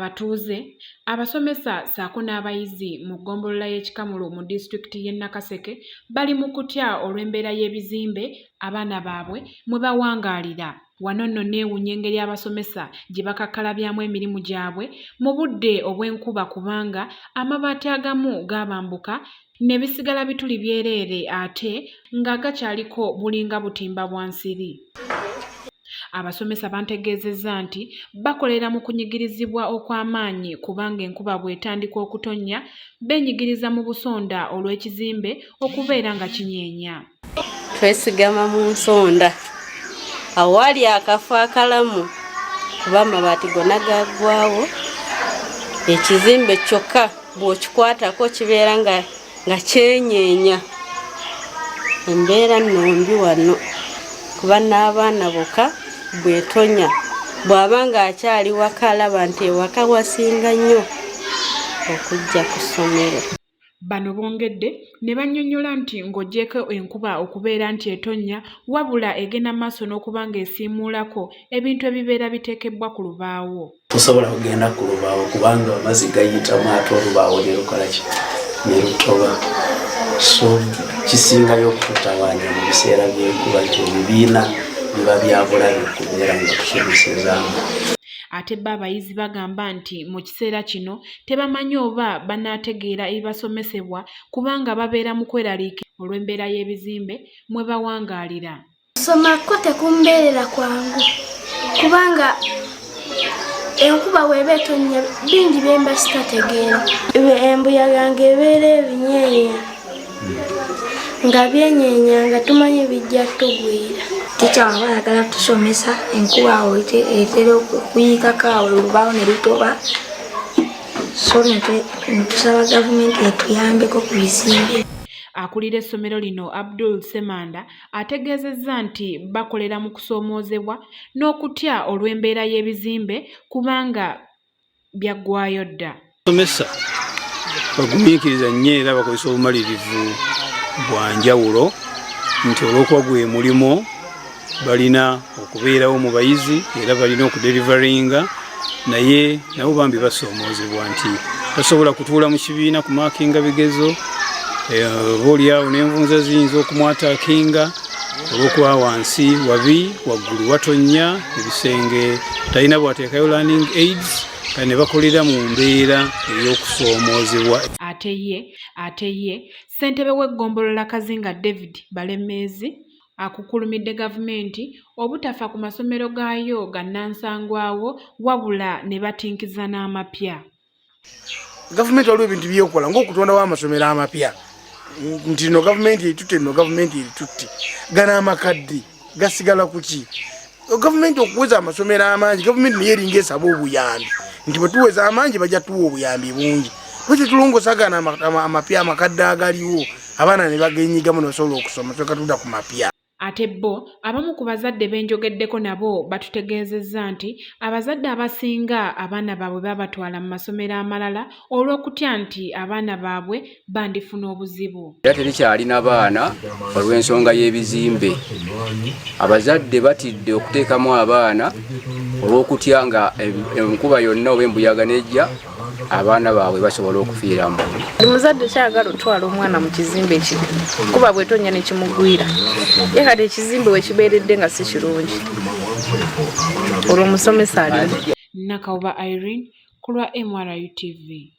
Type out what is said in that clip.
Abatuuze Abasomesa ssaako n'abayizi mu ggombolola y'Ekikamulo mu disitulikiti y'e Nakaseke bali mu kutya olw'embeera y'ebizimbe abaana baabwe mwe bawangaalira. Wano nno neewunya engeri abasomesa gye bakakkalabyamu emirimu gyabwe mu budde obw'enkuba kubanga amabaati agamu gaabambuka ne bisigala bituli byereere ate nga gakyaliko bulinga butimba bwa nsiri. Abasomesa bantegeezezza nti bakolera mu kunyigirizibwa okw'amaanyi kubanga enkuba bw'etandika okutonnya beenyigiriza mu busonda olw'ekizimbe okubeera nga kinyeenya. Twesigama mu nsonda awali akafo akalamu kuba amabaati gonna gaggwaawo, ekizimbe kyokka bw'okikwatako kibeera nga kyenyeenya. Embeera nnombi wano kuba n'abaana bokka bw'etonya bw'aba ng'akyali waka alaba nti ewaka wasinga nnyo okujja ku ssomero. Bano bongedde ne bannyonnyola nti ng'oggyeko enkuba okubeera nti etonnya wabula egenda maaso n'okuba ng'esiimuulako ebintu ebibeera biteekebbwa ku lubaawo. Tosobola kugenda ku lubaawo kubanga amazzi gayitamu ate olubaawo ne lukola ki ne lutoba. So kisingayo okututawaanya mu biseera by'enkuba nti ebibiina biba byabulabe kubeera nga tusomesezaamu. Ate bo abayizi bagamba nti mu kiseera kino tebamanyi oba banaategeera ebibasomesebwa kubanga babeera mu kweraliikirira olw'embeera y'ebizimbe mwe bawangaalira. Kusomako tekumbeerera kwangu kubanga enkuba bw'eba etonnya bingi bye mba sitategeera. Embuyaga ng'ebeera ebinyeenya nga byenyeenya nga tumanyi bijja tugwira. Tica baba bayagala tusomesa enkuba awo etera okuyikako awo olubaawo ne lutoba. So netusaba gavumenti etuyambeko ku bizimbe. Akulira essomero lino Abdul Semanda ategeezezza nti bakolera mu kusoomoozebwa n'okutya olw'embeera y'ebizimbe kubanga byaggwayo dda. Abasomesa bagumiikiriza nnyo era bakozesa obumalirivu bwa njawulo nti olw'okuba gwe mulimo balina okubeerawo mu bayizi era balina okuderivaringa naye nabo bambi basoomoozebwa nti tasobola kutuula mu kibiina ku maakinga bigezo obaolyawo n'envunza ziyinza okumwataakinga olw'okuba wansi wabi waggulu watonnya ebisenge talina bwateekayo landing aids kale ne bakolera mu mbeera ey'okusoomoozebwa. Ate ye ssentebe w'eggombolola Kazinga David Balemeezi akukulumidde gavumenti obutafa ku masomero gaayo gannansangwawo wabula ne batinkiza n'amapya. Gavumenti waliwo ebintu by'okukola ng'okutondawo amasomero amapya nti no gavumenti eritutte no gavumenti eritutte gana amakadde gasigala ku ki? Gavumenti okuweza amasomero amangi gavumenti naye eringa esaba obuyambi nti bwe tuweza amangi bajja tuwa obuyambi bungi. Bwekyo tulongosa gana amapya amakadde agaliwo abaana ne bagenyigamu n'osobola okusoma soka tudda ku mapya. Ate bo abamu ku bazadde benjogeddeko nabo batutegeezezza nti abazadde abasinga abaana baabwe babatwala mu masomero amalala olw'okutya nti abaana baabwe bandifuna obuzibu. Era terikyalina baana olw'ensonga y'ebizimbe. Abazadde batidde okuteekamu abaana olw'okutya nga enkuba yonna oba embuyaga nejja abaana baabwe basobola okufiiramu. Muzadde kyagala otwala omwana mu kizimbe kino kuba bw'etonnya ne kimugwira ye kati ekizimbe we kibeeredde nga si kirungi olwo omusomesa alimu. Nakawuba Irene ku lwa MRU TV.